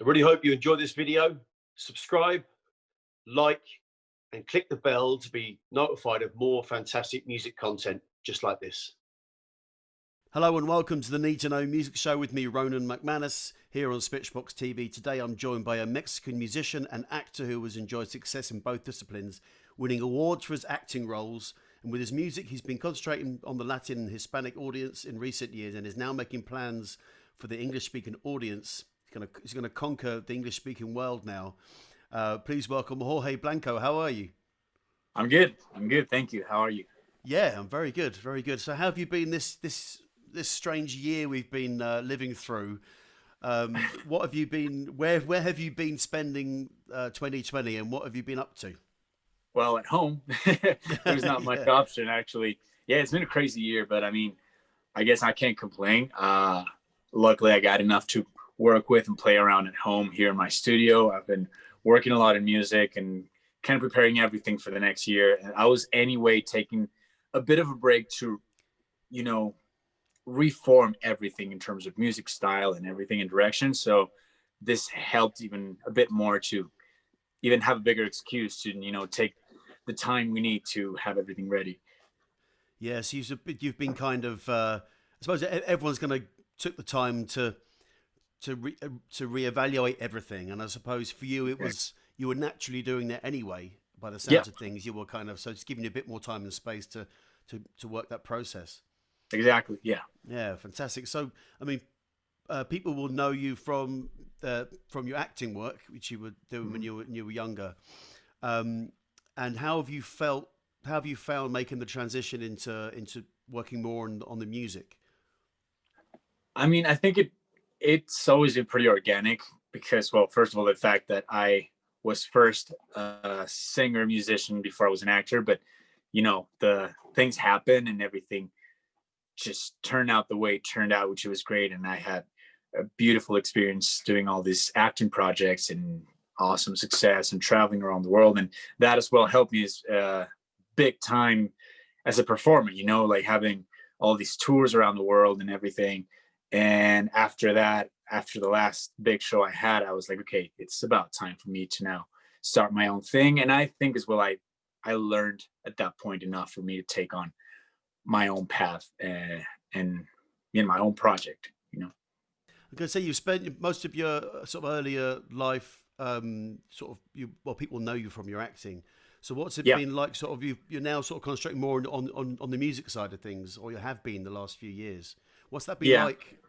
I really hope you enjoyed this video. Subscribe, like, and click the bell to be notified of more fantastic music content just like this. Hello and welcome to the Need to Know Music Show with me, Ronan MacManus, here on Switchbox TV. Today I'm joined by a Mexican musician and actor who has enjoyed success in both disciplines, winning awards for his acting roles. And with his music, he's been concentrating on the Latin and Hispanic audience in recent years and is now making plans for the English-speaking audience. He's going to conquer the English-speaking world now. Please welcome Jorge Blanco. How are you? I'm good. Thank you. How are you? Yeah, I'm very good. Very good. So how have you been this strange year we've been living through? What have you been? Where have you been spending 2020, and what have you been up to? Well, at home. There's not much option, actually. Yeah, it's been a crazy year, but I mean, I guess I can't complain. Luckily, I got enough to work with and play around at home here in my studio. I've been working a lot in music and kind of preparing everything for the next year. And I was anyway taking a bit of a break to, reform everything in terms of music style and everything in direction. So this helped even a bit more to even have a bigger excuse to, take the time we need to have everything ready. Yes, you've been kind of, I suppose everyone's going to took the time to reevaluate everything, and I suppose for you it was you were naturally doing that anyway. By the sounds of things, you were kind of it's giving you a bit more time and space to work that process. Exactly. Yeah. Yeah. Fantastic. So, I mean, people will know you from your acting work, which you were doing when you were younger. And how have you felt? How have you found making the transition into working more on the music? I mean, I think it's always been pretty organic because, well, first of all, the fact that I was first a singer musician before I was an actor, but the things happen and everything just turned out the way it turned out, which was great. And I had a beautiful experience doing all these acting projects and awesome success and traveling around the world. And that as well helped me as big time as a performer, like having all these tours around the world and everything. And after that, after the last big show I had, I was like, okay, it's about time for me to now start my own thing. And I think as well, I learned at that point enough for me to take on my own path and my own project, I'm going to say you spent most of your sort of earlier life, people know you from your acting. So what's it been like? Sort of you're now sort of concentrating more on the music side of things, or you have been the last few years. What's that been like?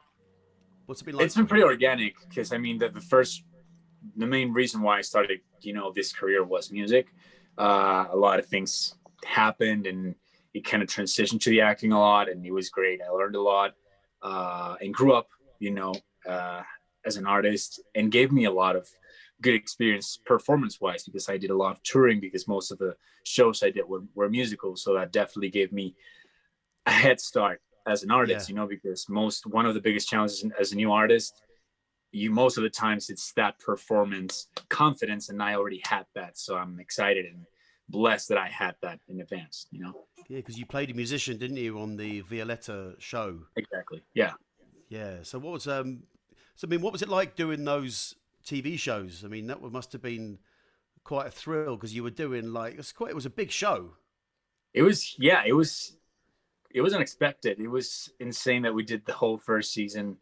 What's it been like? It's been pretty organic because I mean the main reason why I started, this career was music. A lot of things happened and it kind of transitioned to the acting a lot, and it was great. I learned a lot and grew up, as an artist, and gave me a lot of good experience performance-wise because I did a lot of touring because most of the shows I did were musicals. So that definitely gave me a head start as an artist, because one of the biggest challenges as a new artist, most of the times it's that performance confidence, and I already had that. So I'm excited and blessed that I had that in advance, Yeah, because you played a musician, didn't you, on the Violetta show? Exactly. Yeah. Yeah. So what was what was it like doing those TV shows? I mean, that must have been quite a thrill because you were doing it was a big show. It was unexpected. It was insane that we did the whole first season,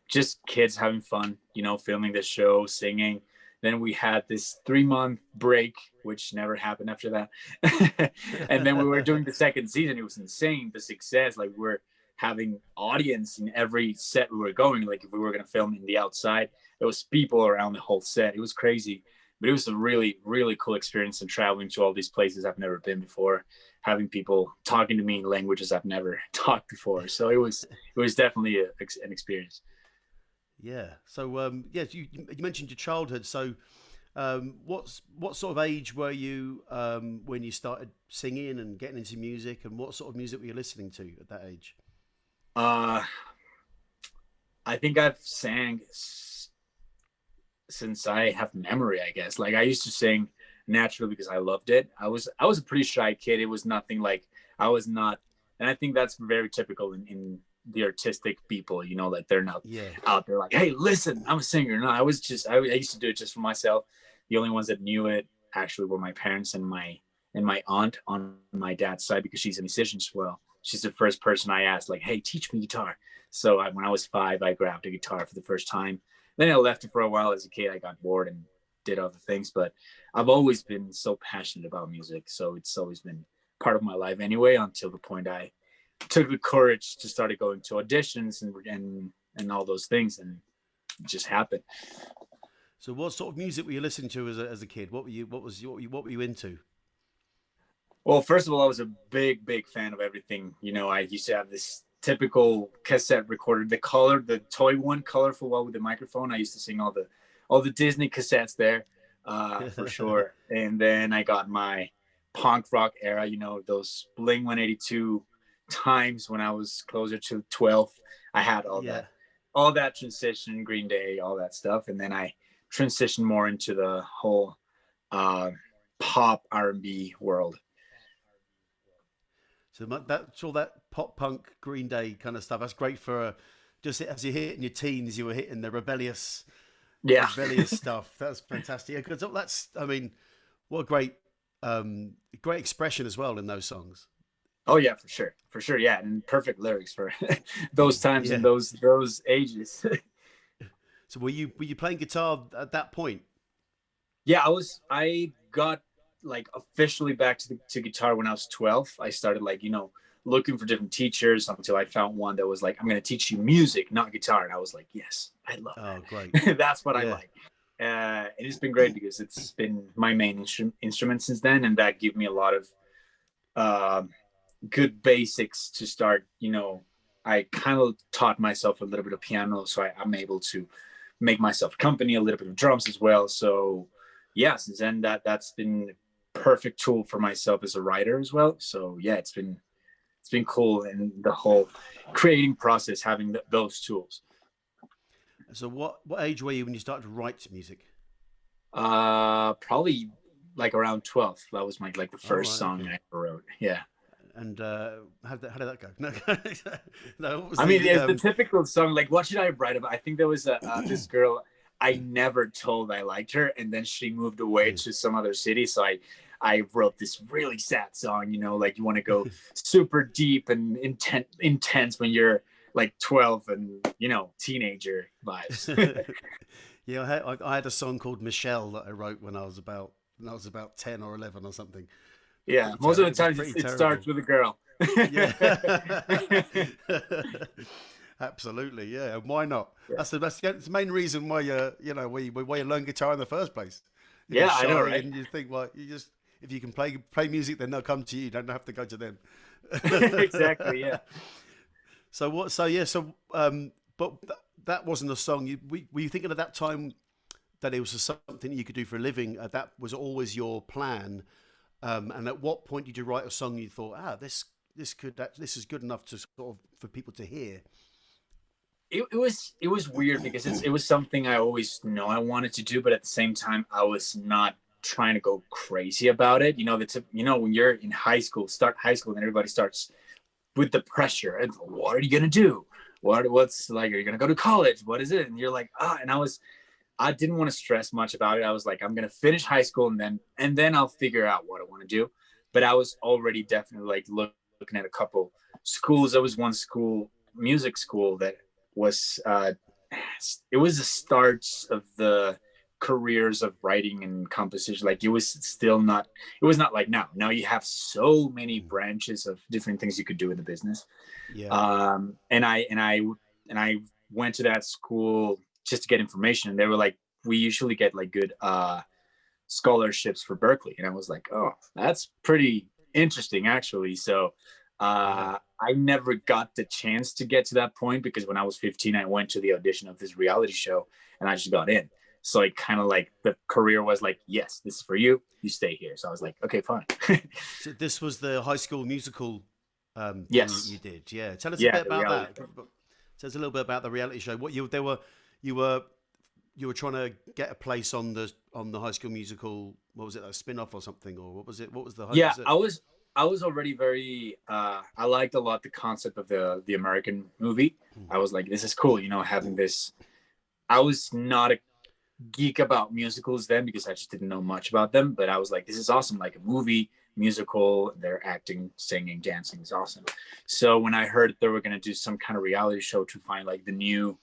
just kids having fun, filming the show, singing. Then we had this 3-month break, which never happened after that. And then we were doing the second season. It was insane, the success. Like we're having audience in every set we were going. Like if we were going to film in the outside, there was people around the whole set. It was crazy. But it was a really, really cool experience, and traveling to all these places I've never been before, having people talking to me in languages I've never talked before. So it was definitely an experience. Yeah. So you mentioned your childhood. So what sort of age were you when you started singing and getting into music, and what sort of music were you listening to at that age? I think I've sang since I have memory, I guess. Like I used to sing naturally because I loved it. I was a pretty shy kid. It was nothing like I was not, and I think that's very typical in the artistic people, you know, like they're not Yeah. out there like, hey, listen, I'm a singer. No, I used to do it just for myself. The only ones that knew it actually were my parents and my aunt on my dad's side, because she's a musician as well. She's the first person I asked, like, hey, teach me guitar. So when I was 5, I grabbed a guitar for the first time. Then I left it for a while. As a kid, I got bored and did other things, but I've always been so passionate about music. So it's always been part of my life anyway, until the point I took the courage to start going to auditions and all those things, and it just happened. So what sort of music were you listening to as a kid? What were you into? Well, first of all, I was a big fan of everything. You know, I used to have this typical cassette recorder, the toy one, colorful one with the microphone. I used to sing all the Disney cassettes there, for sure. And then I got my punk rock era, you know, those Blink 182 times when I was closer to 12. I had all that transition, Green Day, all that stuff. And then I transitioned more into the whole pop R&B world. So that's all that pop punk Green Day kind of stuff. That's great for just as you're hitting your teens, you were hitting the rebellious stuff. That's fantastic. Because that's, I mean, what a great expression as well in those songs. Oh yeah, for sure. Yeah, and perfect lyrics for those times and those ages. So were you playing guitar at that point? Yeah, I got like officially back to guitar when I was 12. I started, like, you know, looking for different teachers until I found one that was like, I'm going to teach you music, not guitar. And I was like, yes, I love that. Oh, great. That's what I like. And it's been great because it's been my main instrument since then. And that gave me a lot of good basics to start. You know, I kind of taught myself a little bit of piano. So I'm able to make myself company, a little bit of drums as well. So yeah, since then that's been perfect tool for myself as a writer as well. So yeah, it's been cool, and the whole creating process having those tools. So what age were you when you started to write music? Probably like around 12. That was my, like, the first song I ever wrote. Yeah. And how did that go? No, I mean, it's the typical song, like, what should I write about? I think there was this girl I never told I liked her, and then she moved away to some other city. So I wrote this really sad song, you know, like, you want to go super deep and intense when you're like 12 and, you know, teenager vibes. Yeah, I had a song called Michelle that I wrote when I was about 10 or 11 or something. Yeah, most of the time it starts with a girl. Yeah. Absolutely, yeah. And why not? Yeah. That's the main reason why why you learn guitar in the first place. You're I know, right? And you think, well, if you can play music, then they'll come to you. You don't have to go to them. Exactly, yeah. But that wasn't a song. Were you thinking at that time that it was something you could do for a living? That was always your plan. And at what point did you write a song you thought, this is good enough to sort of for people to hear? It was weird because it was something I always know I wanted to do, but at the same time I was not trying to go crazy about it. You know, when you're in high school, and everybody starts with the pressure and what are you gonna do? What's like, are you gonna go to college? What is it? And you're like, and I didn't want to stress much about it. I was like, I'm gonna finish high school and then I'll figure out what I want to do. But I was already definitely like looking at a couple schools. There was one school, music school, that was it was the start of the careers of writing and composition. Like, it was not like now you have so many branches of different things you could do in the business. And I went to that school just to get information, and they were like, we usually get like good scholarships for Berkeley, and I was like, oh, that's pretty interesting actually. So I never got the chance to get to that point because when I was 15, I went to the audition of this reality show and I just got in. So it kind of like the career was like, yes, this is for you. You stay here. So I was like, okay, fine. So this was the High School Musical yes. you did. Yeah. Tell us a bit about that. Tell us a little bit about the reality show. What you were trying to get a place on the High School Musical. What was it? A spin-off or something? Or what was it? What was the? Yeah, I was already very I liked a lot the concept of the American movie. I was like, this is cool, you know, having this. I was not a geek about musicals then because I just didn't know much about them, but I was like, this is awesome, like a movie musical, they're acting, singing, dancing is awesome. So when I heard they were going to do some kind of reality show to find like the new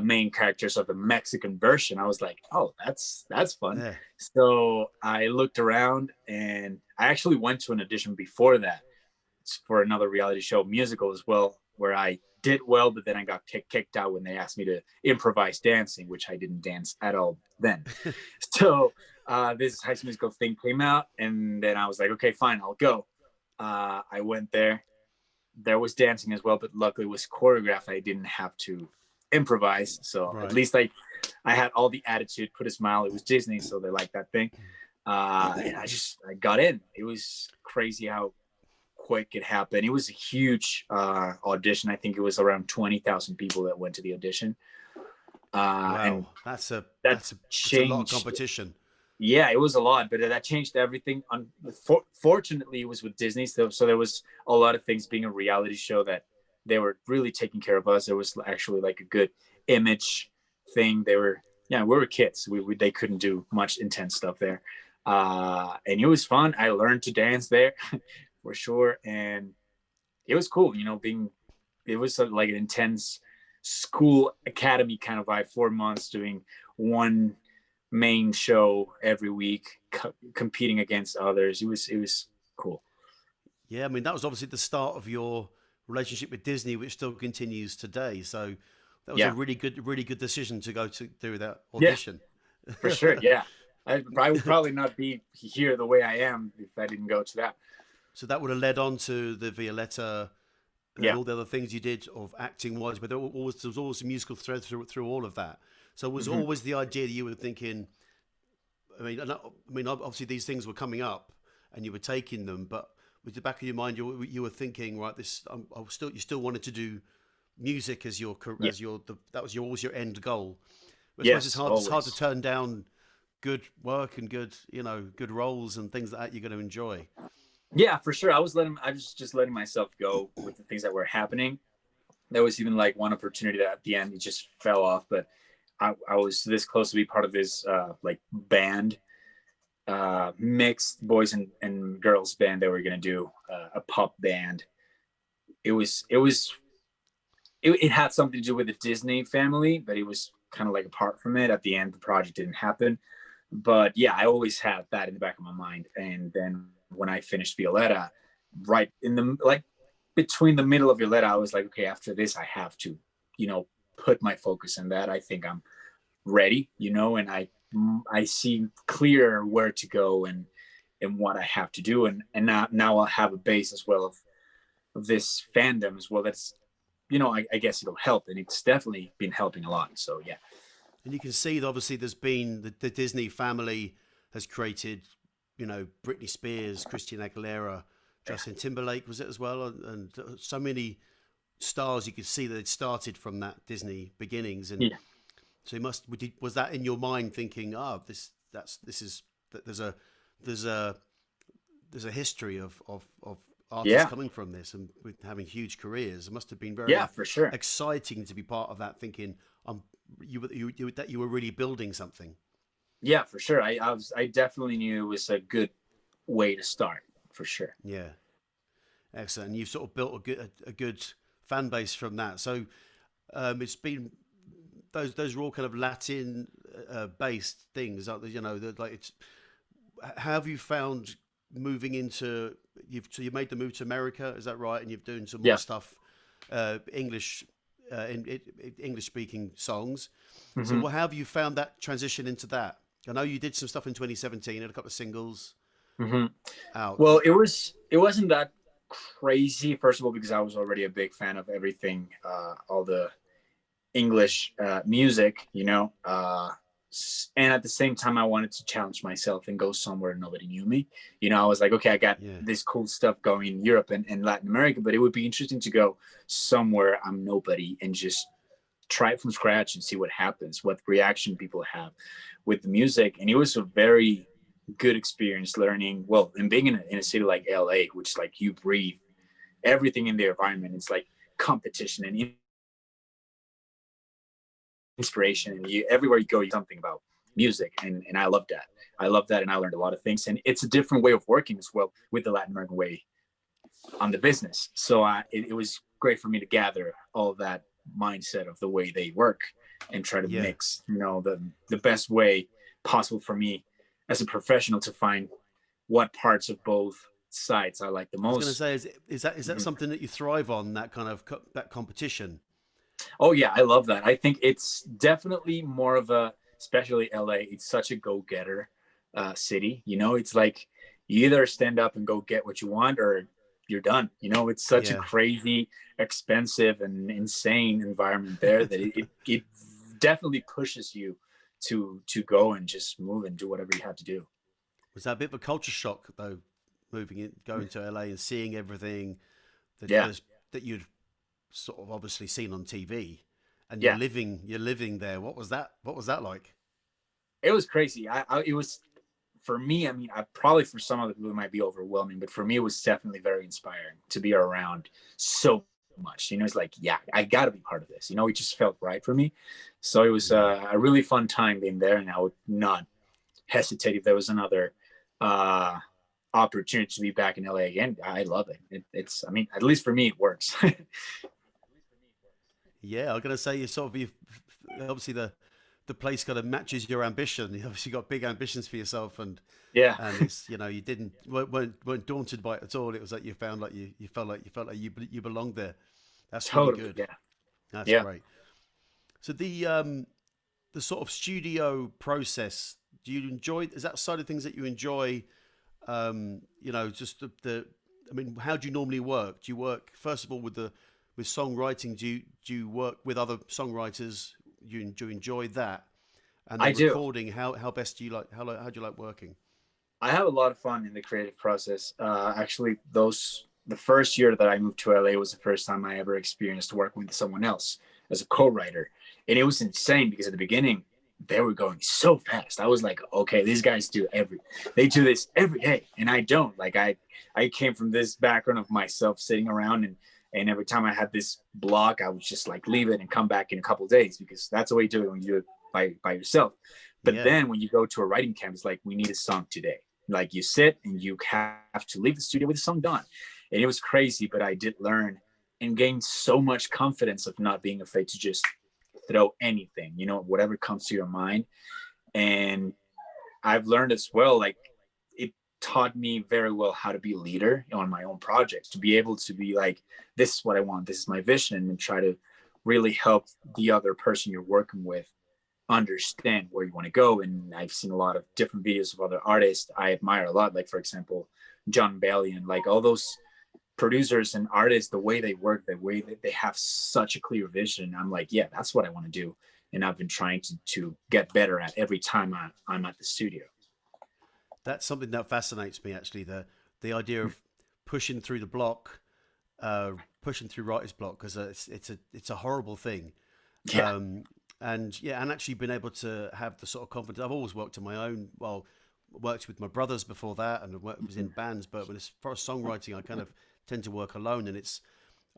main characters of the Mexican version, I was like, oh, that's fun. Yeah. So I looked around and I actually went to an audition before that for another reality show musical as well, where I did well, but then I got kicked out when they asked me to improvise dancing, which I didn't dance at all then. So this High School Musical thing came out, and then I was like, okay, fine, I'll go. I went there. There was dancing as well, but luckily it was choreographed. I didn't have to improvise, so Right. at least I had all the attitude, put a smile. It was Disney, so they liked that thing. And I got in. It was crazy how quick it happened. It was a huge audition. I think it was around 20,000 people that went to the audition. Wow, And that's a lot of changed. competition. Yeah, it was a lot, but that changed everything. Fortunately, it was with Disney, so there was a lot of things being a reality show that they were really taking care of us. There was actually like a good image thing. They were, yeah, we were kids. They couldn't do much intense stuff there, and it was fun. I learned to dance there. For sure, and it was cool, you know, it was like an intense school academy kind of vibe. 4 months doing one main show every week, competing against others. It was cool. Yeah, I mean that was obviously the start of your relationship with Disney, which still continues today. So that was a Yeah, really good decision to go to do that yeah, audition. for sure. Yeah, I would probably not be here the way I am if I didn't go to that. So that would have led on to the Violetta and Yeah. all the other things you did of acting wise, but there was always a musical thread through all of that. So it was Mm-hmm. always the idea that you were thinking. Obviously these things were coming up, and you were taking them, but with the back of your mind, you were thinking, right? You still wanted to do music as your Yeah. that was always your end goal. But I suppose Yes, it's hard to always. turn down good work and good roles and things that you're going to enjoy. Yeah, for sure. I was just letting myself go with the things that were happening. There was even like one opportunity that at the end it just fell off, but I was this close to be part of this like band, mixed boys and girls band. They were gonna do a pop band. It had something to do with the Disney family, but it was kind of like apart from it. At the end, the project didn't happen. But yeah, I always had that in the back of my mind. And then when I finished Violetta, right in the like between the middle of Violetta, I was like, okay, after this, I have to, you know, put my focus on that. I think I'm ready, you know, and I see clear where to go and what I have to do, and now I'll have a base as well of this fandom as well. That's, you know, I guess it'll help, and it's definitely been helping a lot. So yeah. And you can see that obviously there's been the Disney family has created, Britney Spears, Christina Aguilera, Justin Timberlake was it as well, and so many stars you could see that it started from that Disney beginnings. And Yeah. so was that in your mind thinking, there's a there's a there's a history of artists Yeah. coming from this and with having huge careers. It must have been Yeah, very for sure. exciting to be part of that, thinking that you were really building something. Yeah, for sure. I definitely knew it was a good way to start, for sure. Yeah, excellent. And you've sort of built a good fan base from that. So it's been those are all kind of Latin based things, aren't they? Like it's. How have you found moving into you made the move to America? Is that right? And you're doing some more Yeah. stuff, English, English speaking songs. So, Hmm. how have you found that transition into that? I know you did some stuff in 2017, had a couple of singles Hmm. out. Well, it wasn't that crazy. First of all, because I was already a big fan of everything, all the English music, you know. And at the same time, I wanted to challenge myself and go somewhere nobody knew me. You know, I was like, okay, I got Yeah, this cool stuff going in Europe and Latin America, but it would be interesting to go somewhere I'm nobody and just try it from scratch and see what happens, what reaction people have with the music. And it was a very good experience learning. Well, and being in a city like LA, which like you breathe everything in the environment. It's like competition and inspiration, and you everywhere you go, you something about music, and I love that. I love that, and I learned a lot of things. And it's a different way of working as well with the Latin American way on the business. So it was great for me to gather all of that mindset of the way they work and try to mix, the best way possible for me as a professional to find what parts of both sides I like the most. I was going to say, is that something that you thrive on, that kind of that competition? Oh yeah, I love that. I think it's definitely more of a, especially LA. It's such a go-getter city. It's like you either stand up and go get what you want, or you're done. It's such a crazy, expensive, and insane environment there that it definitely pushes you to go and just move and do whatever you have to do. Was that a bit of a culture shock though, going to LA and seeing everything that that you'd sort of obviously seen on TV, and you're living there? What was that like? It was crazy. It was, for me, I mean, probably for some other people it might be overwhelming, but for me it was definitely very inspiring to be around so much. It's like, I gotta be part of this. It just felt right for me. So it was a really fun time being there, and I would not hesitate if there was another opportunity to be back in LA again. I love it. It's, I mean, at least for me, it works. Yeah, I'm gonna say obviously the place kind of matches your ambition. You obviously got big ambitions for yourself, and it's you weren't daunted by it at all. It was like you felt like you belonged there. That's totally really good. That's great. So the sort of studio process, do you enjoy? Is that side of things that you enjoy? Just I mean, how do you normally work? Do you work first of all with songwriting? Do you work with other songwriters? Do you enjoy that? And then recording, how best do you like? How do you like working? I have a lot of fun in the creative process. Actually, the first year that I moved to LA was the first time I ever experienced working with someone else as a co-writer, and it was insane because at the beginning they were going so fast. I was like, okay, these guys they do this every day, and I don't. Like I came from this background of myself sitting around, and every time I had this block, I would just like leave it and come back in a couple of days, because that's the way you do it when you do it by yourself. But then when you go to a writing camp, it's like, we need a song today. Like you sit and you have to leave the studio with the song done. And it was crazy, but I did learn and gain so much confidence of not being afraid to just throw anything, whatever comes to your mind. And I've learned as well, like it taught me very well how to be a leader on my own projects, to be able to be like, this is what I want, this is my vision, and try to really help the other person you're working with understand where you want to go. And I've seen a lot of different videos of other artists I admire a lot, like for example John Bellion, like all those producers and artists, the way they work, the way that they have such a clear vision. I'm like, that's what I want to do, and I've been trying to get better at every time I'm at the studio. That's something that fascinates me, actually, the idea of pushing through the block, pushing through writer's block, because it's a horrible thing. And actually being able to have the sort of confidence. I've always worked on my own. Well, worked with my brothers before that, and was in bands. But as far as songwriting, I kind of tend to work alone, and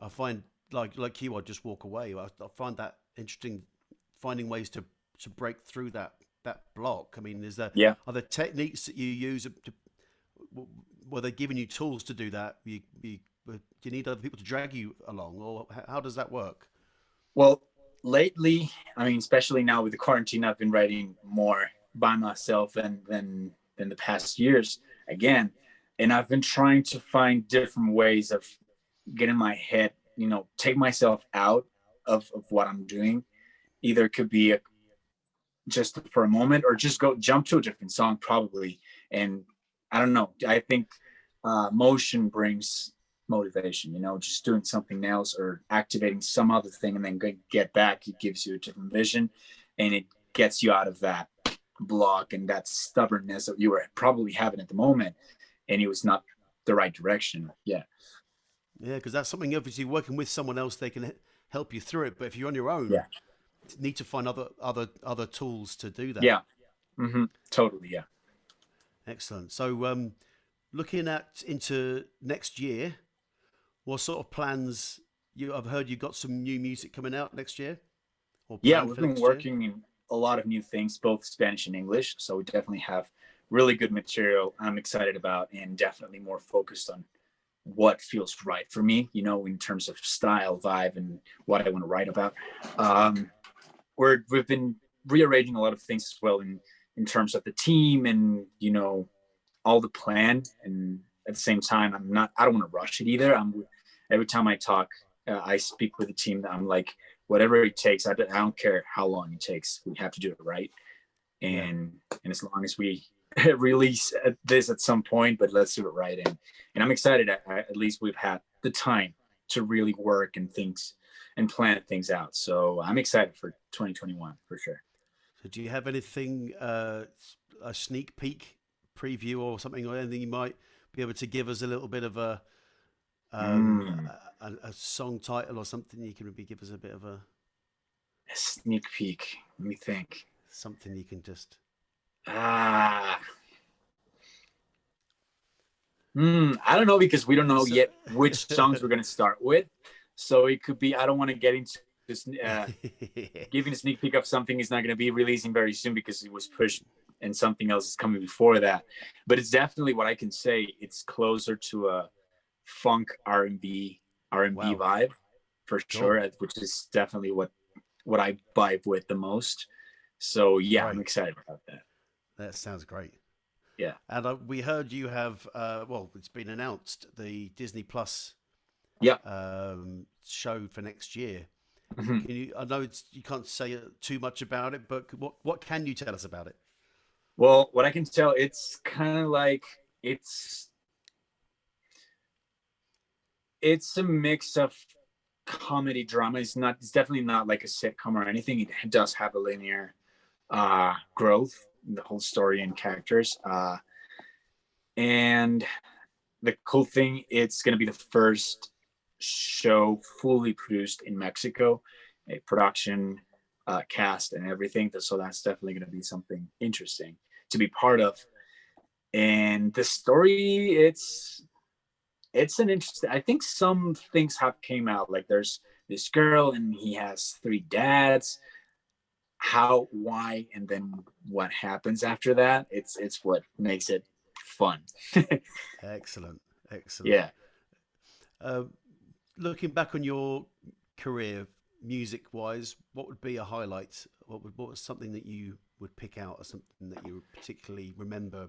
I find like you, I just walk away. I find that interesting, finding ways to break through that block. I mean, are there techniques that you use? Were they giving you tools to do that? Do you need other people to drag you along, or how does that work? Well, lately, I mean, especially now with the quarantine, I've been writing more by myself than the past years again. And I've been trying to find different ways of getting my head, take myself out of what I'm doing. Either it could be just for a moment, or just jump to a different song probably. And I don't know, I think motion brings motivation, just doing something else or activating some other thing and then get back. It gives you a different vision, and it gets you out of that block and that stubbornness that you were probably having at the moment, and it was not the right direction. Because that's something, obviously working with someone else, they can help you through it, but if you're on your own, you need to find other tools to do that. Totally. Excellent. So, looking at into next year, what sort of plans I've heard you got some new music coming out next year or Yeah, planned we've for been next year? working in a lot of new things, both Spanish and English. So we definitely have really good material I'm excited about, and definitely more focused on what feels right for me, in terms of style, vibe, and what I want to write about. Um, we've been rearranging a lot of things as well in terms of the team and all the plan. And at the same time, I don't want to rush it either. Every time I talk, I speak with the team that I'm like, whatever it takes, I don't care how long it takes, we have to do it right. Yeah. And as long as we release this at some point, but let's do it right. And I'm excited at least we've had the time to really work and things and plan things out. So I'm excited for 2021 for sure. So, do you have anything, a sneak peek preview or something, or anything you might be able to give us a little bit of um, Mm, a song title or something? You can maybe give us a bit of a a sneak peek. Let me think. something you can just. Ah, I don't know, because we don't know So, yet which songs we're going to start with. So it could be, I don't want to get into this, giving a sneak peek of something is not going to be releasing very soon because it was pushed and something else is coming before that. But it's definitely what I can say. It's closer to a funk R&B wow, vibe for cool, sure, which is definitely what I vibe with the most. So yeah, I'm great. excited about that. That sounds great. Yeah. And we heard you have, well, it's been announced the Disney Plus Yeah. show for next year. Mhm. Can you? I know you can't say too much about it, but what can you tell us about it? Well, what I can tell, it's kind of like it's it's a mix of comedy drama. It's definitely not like a sitcom or anything. It does have a linear growth in the whole story and characters. And the cool thing, it's going to be the first show fully produced in Mexico, a production, cast, and everything. So that's definitely going to be something interesting to be part of. And the story, it's an interesting. I think some things have came out. Like there's this girl, and he has three dads. How, why, and then what happens after that? It's what makes it fun. Excellent, excellent. Yeah. Uh, Looking back on your career, music-wise, what would be a highlight? What was something that you would pick out, or something that you particularly remember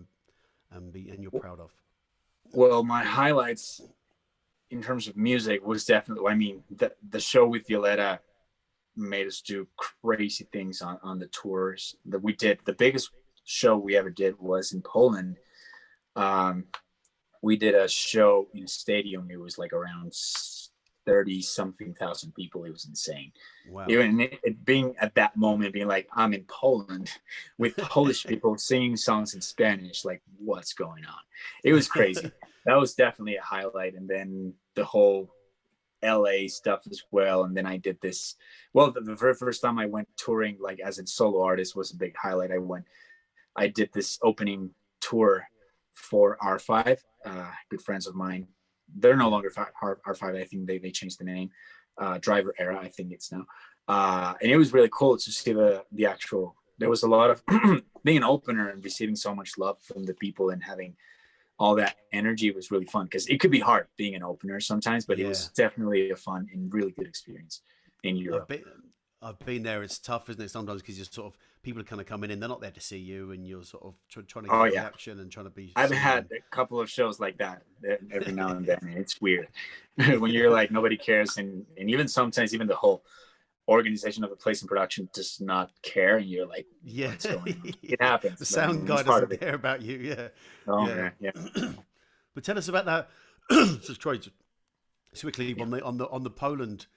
and you're proud of? Well, my highlights in terms of music was definitely, I mean, the show with Violetta made us do crazy things on the tours that we did. The biggest show we ever did was in Poland. Um, we did a show in a stadium. It was like around 30 something thousand people. It was insane. Wow. Even it being at that moment, being like, I'm in Poland with Polish people singing songs in Spanish, like, what's going on? It was crazy. That was definitely a highlight. And then the whole LA stuff as well. And then I did this. Well, the very first time I went touring, like as a solo artist, was a big highlight. I did this opening tour for R5, good friends of mine. They're no Yeah. longer R5. I think they changed the name. Driver Era, I think it's now. And it was really cool to see the actual. There was a lot of being an opener and receiving so much love from the people and having all that energy was really fun, because it could be hard being an opener sometimes, but it Yeah. was definitely a fun and really good experience in I've Europe. been I've been there. It's tough, isn't it? Sometimes because you're sort of people are kind of coming in. They're not there to see you, and you're sort of trying to get Oh a yeah, reaction and trying to be I've seen. had a couple of shows like that every now and then, and it's weird when you're like nobody cares, and even sometimes even the whole organization of the place in production does not care, and you're like, Yeah, what's going on? It the happens, but I sound mean, it's guy part of doesn't it. care about you. Yeah, Oh yeah. man, yeah. But tell us about that. Just try to quickly Yeah. on the Poland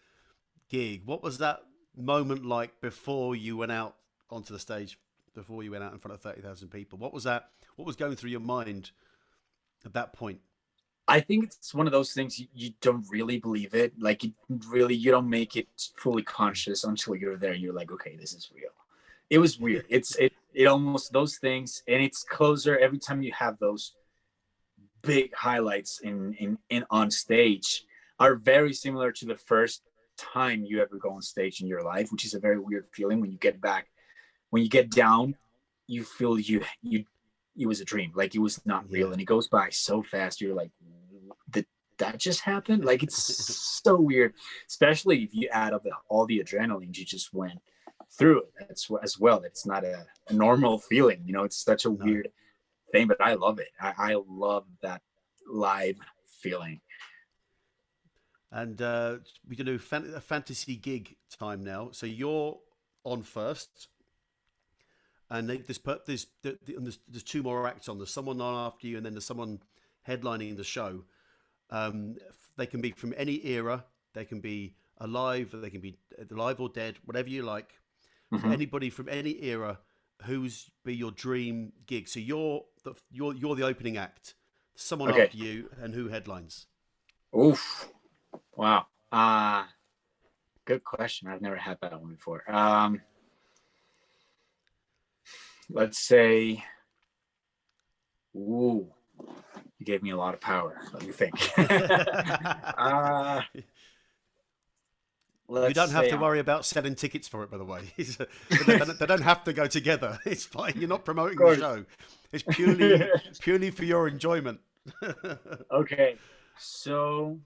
gig. What was that moment like before you went out onto the stage? Before you went out in front of 30,000 people, what was that? What was going through your mind at that point? I think it's one of those things you don't really believe it. Like you don't make it fully conscious until you're there. You're like, okay, this is real. It was weird. it almost those things, and it's closer every time you have those big highlights in on stage are very similar to the first time you ever go on stage in your life, which is a very weird feeling when you get back. When you get down, you feel you it was a dream, like it was not real, and it goes by so fast. You're like, did that just happen? Like, it's so weird, especially if you add up all the adrenaline you just went through it as well. It's not a normal feeling, you know. It's such a weird thing, but I love it. I love that live feeling. And we can do a fantasy gig time now. So you're on first, and there's two more acts on. There's someone on after you, and then there's someone headlining the show. They can be from any era. They can be alive. They can be alive or dead, whatever you like. Mm-hmm. Anybody from any era. Who's be your dream gig? So you're the opening act. Someone after you, and who headlines? Oof. Wow. Good question. I've never had that one before. Let's say, ooh, you gave me a lot of power. Let me think. You don't have to worry about selling tickets for it, by the way. They don't have to go together. It's fine. You're not promoting the show. It's purely for your enjoyment. Okay. So,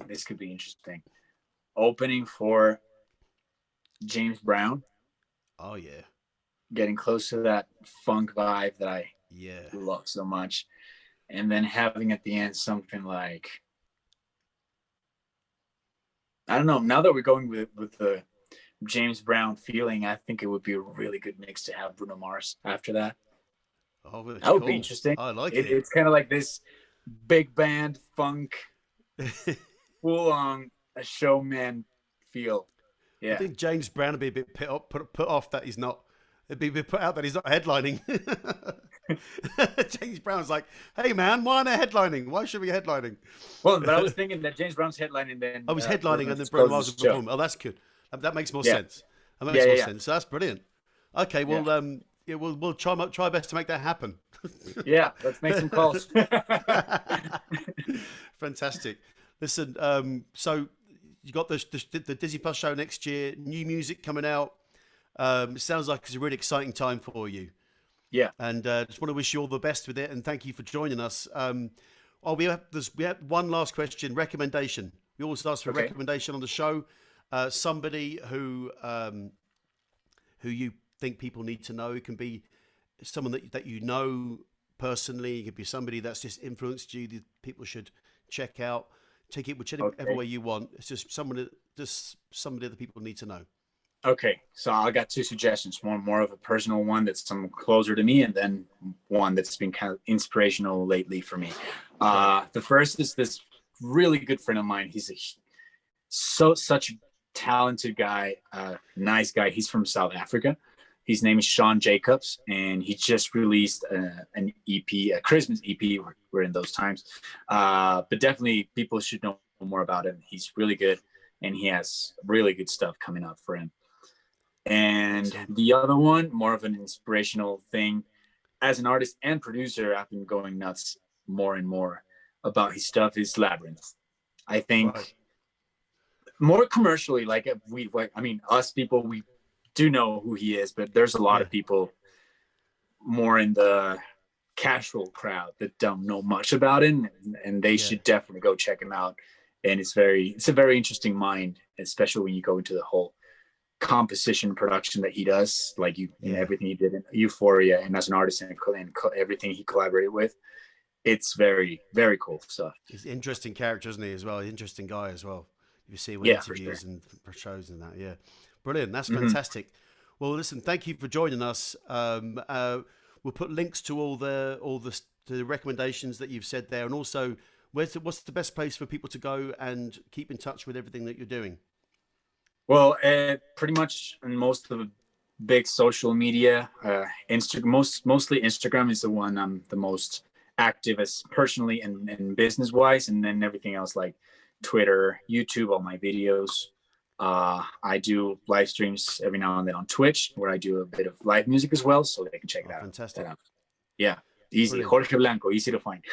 this could be interesting. Opening for James Brown. Oh, yeah. Getting close to that funk vibe that I love so much. And then having at the end something like, I don't know. Now that we're going with the James Brown feeling, I think it would be a really good mix to have Bruno Mars after that. Oh, really that would be interesting. I like it. It's kind of like this big band funk, full on a showman feel. Yeah, I think James Brown would be a bit put off that he's not. It'd be a bit put out that he's not headlining. James Brown's like, hey man, why aren't I headlining? Why should we be headlining? Well, but I was thinking that James Brown's headlining, then I was headlining and then Bruno Mars would perform. Oh, that's good. That makes more sense. That makes more sense. So that's brilliant. Okay, well, we'll try best to make that happen. Yeah, let's make some calls. Fantastic. Listen, so you got the Disney Plus show next year. New music coming out. It sounds like it's a really exciting time for you. Yeah. And just want to wish you all the best with it, and thank you for joining us. We have one last question. Recommendation. We always ask for a recommendation on the show. Somebody who you think people need to know. It can be someone that you know personally. It could be somebody that's just influenced you that people should check out. Take it whichever way you want. It's just somebody that people need to know. Okay, so I got two suggestions. One more of a personal one that's someone closer to me, and then one that's been kind of inspirational lately for me. The first is this really good friend of mine. He's such a talented guy, nice guy. He's from South Africa. His name is Sean Jacobs, and he just released an EP, a Christmas EP. We're in those times, but definitely people should know more about him. He's really good, and he has really good stuff coming up for him. And the other one, more of an inspirational thing. As an artist and producer, I've been going nuts more and more about his stuff, is Labyrinth. I think more commercially, us people, we do know who he is, but there's a lot of people more in the casual crowd that don't know much about him, and they should definitely go check him out. And it's a very interesting mind, especially when you go into the whole composition production that he does, like everything he did in Euphoria, and as an artist and everything he collaborated with. It's very, very cool stuff. He's an interesting character, isn't he, as well? Interesting guy as well. You see with interviews and shows and that. Yeah, brilliant. That's fantastic. Well, listen, thank you for joining us. We'll put links to all the recommendations that you've said there, and also what's the best place for people to go and keep in touch with everything that you're doing? Well, pretty much in most of the big social media, mostly Instagram is the one I'm the most active as personally and business wise, and then everything else like Twitter, YouTube, all my videos, I do live streams every now and then on Twitch, where I do a bit of live music as well, so they can check it out. Fantastic. Yeah, easy. Brilliant. Jorge Blanco, easy to find.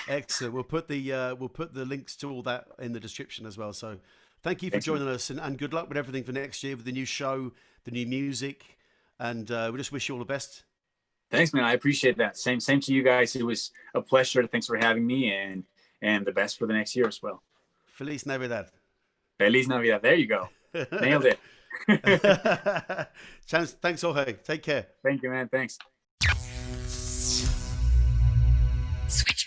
Excellent. We'll put the links to all that in the description as well. So thank you for joining us, and good luck with everything for next year, with the new show, the new music, and we just wish you all the best. Thanks, man. I appreciate that. Same to you guys. It was a pleasure. Thanks for having me, and the best for the next year as well. Feliz Navidad. Feliz Navidad. There you go. Nailed it. Thanks, Jorge. Take care. Thank you, man. Thanks. Switch.